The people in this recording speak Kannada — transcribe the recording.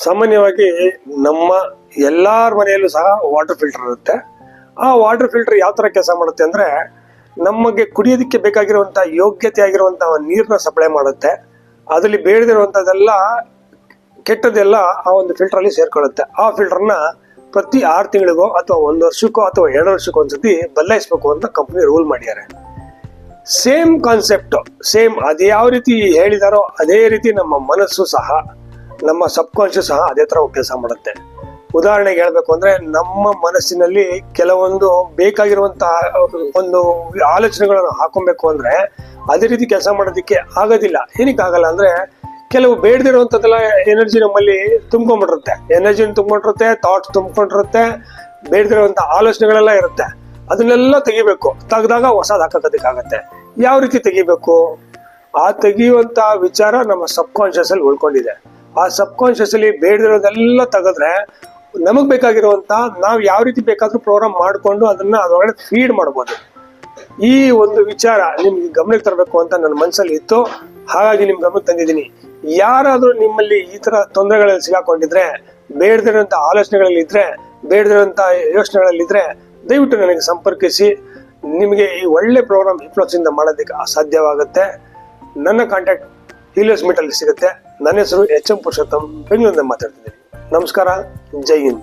ಸಾಮಾನ್ಯವಾಗಿ ನಮ್ಮ ಎಲ್ಲಾರ ಮನೆಯಲ್ಲೂ ಸಹ ವಾಟರ್ ಫಿಲ್ಟರ್ ಇರುತ್ತೆ. ಆ ವಾಟರ್ ಫಿಲ್ಟರ್ ಯಾವ ತರ ಕೆಲಸ ಮಾಡುತ್ತೆ ಅಂದ್ರೆ ನಮಗೆ ಕುಡಿಯೋದಕ್ಕೆ ಬೇಕಾಗಿರುವಂತ ಯೋಗ್ಯತೆ ಆಗಿರುವಂತಹ ನೀರನ್ನ ಸಪ್ಲೈ ಮಾಡುತ್ತೆ. ಅದರಲ್ಲಿ ಬೇಡದಿರುವಂತದೆಲ್ಲ ಕೆಟ್ಟದೆಲ್ಲ ಆ ಒಂದು ಫಿಲ್ಟರ್ ಅಲ್ಲಿ ಸೇರ್ಕೊಳ್ಳುತ್ತೆ. ಆ ಫಿಲ್ಟರ್ನ ಪ್ರತಿ 6 ತಿಂಗಳಿಗೋ ಅಥವಾ 1 ವರ್ಷಕ್ಕೋ ಅಥವಾ 2 ವರ್ಷಕ್ಕೋ ಒಂದ್ಸತಿ ಬದಲಾಯಿಸಬೇಕು ಅಂತ ಕಂಪನಿ ರೂಲ್ ಮಾಡಿದ್ದಾರೆ. ಸೇಮ್ ಕಾನ್ಸೆಪ್ಟ್, ಸೇಮ್ ಅದೇ ಯಾವ ರೀತಿ ಹೇಳಿದಾರೋ ಅದೇ ರೀತಿ ನಮ್ಮ ಮನಸ್ಸು ಸಹ, ನಮ್ಮ ಸಬ್ ಕಾನ್ಶಿಯಸ್ ಸಹ ಅದೇ ತರ ಕೆಲಸ ಮಾಡುತ್ತೆ. ಉದಾಹರಣೆಗೆ ಹೇಳ್ಬೇಕು ಅಂದ್ರೆ ನಮ್ಮ ಮನಸ್ಸಿನಲ್ಲಿ ಕೆಲವೊಂದು ಬೇಕಾಗಿರುವಂತಹ ಒಂದು ಆಲೋಚನೆಗಳನ್ನು ಹಾಕೊಬೇಕು ಅಂದ್ರೆ ಅದೇ ರೀತಿ ಕೆಲಸ ಮಾಡೋದಕ್ಕೆ ಆಗೋದಿಲ್ಲ. ಏನಕ್ಕಾಗಲ್ಲ ಅಂದ್ರೆ ಕೆಲವು ಬೇಡದಿರುವಂತದ್ದೆಲ್ಲ ಎನರ್ಜಿ ನಮ್ಮಲ್ಲಿ ತುಂಬ್ಕೊಂಡ್ಬಿಟ್ಟಿರುತ್ತೆ, ಥಾಟ್ಸ್ ತುಂಬ್ಕೊಂಡಿರುತ್ತೆ, ಬೇಡದಿರುವಂತ ಆಲೋಚನೆಗಳೆಲ್ಲ ಇರುತ್ತೆ. ಅದನ್ನೆಲ್ಲ ತೆಗಿಬೇಕು. ತೆಗೆದಾಗ ಹೊಸದ್ ಹಾಕೋದಕ್ಕಾಗತ್ತೆ. ಯಾವ ರೀತಿ ತೆಗಿಬೇಕು? ಆ ತೆಗಿಯುವಂತ ವಿಚಾರ ನಮ್ಮ ಸಬ್ ಕಾನ್ಶಿಯಸ್ ಅಲ್ಲಿ ಉಳ್ಕೊಂಡಿದೆ. ಆ ಸಬ್ ಕಾನ್ಶಿಯಸ್ ಅಲ್ಲಿ ಬೇಡದಿರೋದೆಲ್ಲ ತೆಗೆದ್ರೆ ನಮಗ್ ಬೇಕಾಗಿರುವಂತ ನಾವ್ ಯಾವ ರೀತಿ ಬೇಕಾದ್ರೂ ಪ್ರೋಗ್ರಾಮ್ ಮಾಡ್ಕೊಂಡು ಅದನ್ನ ಅದರೊಳಗಡೆ ಫೀಡ್ ಮಾಡ್ಬೋದು. ಈ ಒಂದು ವಿಚಾರ ನಿಮ್ಗೆ ಗಮನಕ್ಕೆ ತರಬೇಕು ಅಂತ ನನ್ನ ಮನಸ್ಸಲ್ಲಿ ಇತ್ತು, ಹಾಗಾಗಿ ನಿಮ್ ಗಮನಕ್ಕೆ ತಂದಿದ್ದೀನಿ. ಯಾರಾದ್ರೂ ನಿಮ್ಮಲ್ಲಿ ಈ ತರ ತೊಂದರೆಗಳಲ್ಲಿ ಸಿಗಾಕೊಂಡಿದ್ರೆ, ಬೇಡದಿರುವಂತ ಆಲೋಚನೆಗಳಲ್ಲಿ ಇದ್ರೆ, ಬೇಡದಿರುವಂತ ಯೋಚನೆಗಳಲ್ಲಿದ್ರೆ ದಯವಿಟ್ಟು ನನಗೆ ಸಂಪರ್ಕಿಸಿ. ನಿಮಗೆ ಈ ಒಳ್ಳೆ ಪ್ರೋಗ್ರಾಮ್ ಹಿಪ್ನೋಸಿಸ್ ಇಂದ ಮಾಡೋದಕ್ಕೆ ಸಾಧ್ಯವಾಗುತ್ತೆ. ನನ್ನ ಕಾಂಟ್ಯಾಕ್ಟ್ ಹೀಲಿಯೋಸ್ ಮೀಟ್ ಅಲ್ಲಿ ಸಿಗುತ್ತೆ. ನನ್ನ ಹೆಸರು ಎಚ್ ಎಂ ಪುರುಷೋತ್ತಮ್, ಬೆಂಗಳೂರಿನಿಂದ ಮಾತಾಡ್ತಿದ್ದೀನಿ. ನಮಸ್ಕಾರ, ಜೈ ಹಿಂದ್.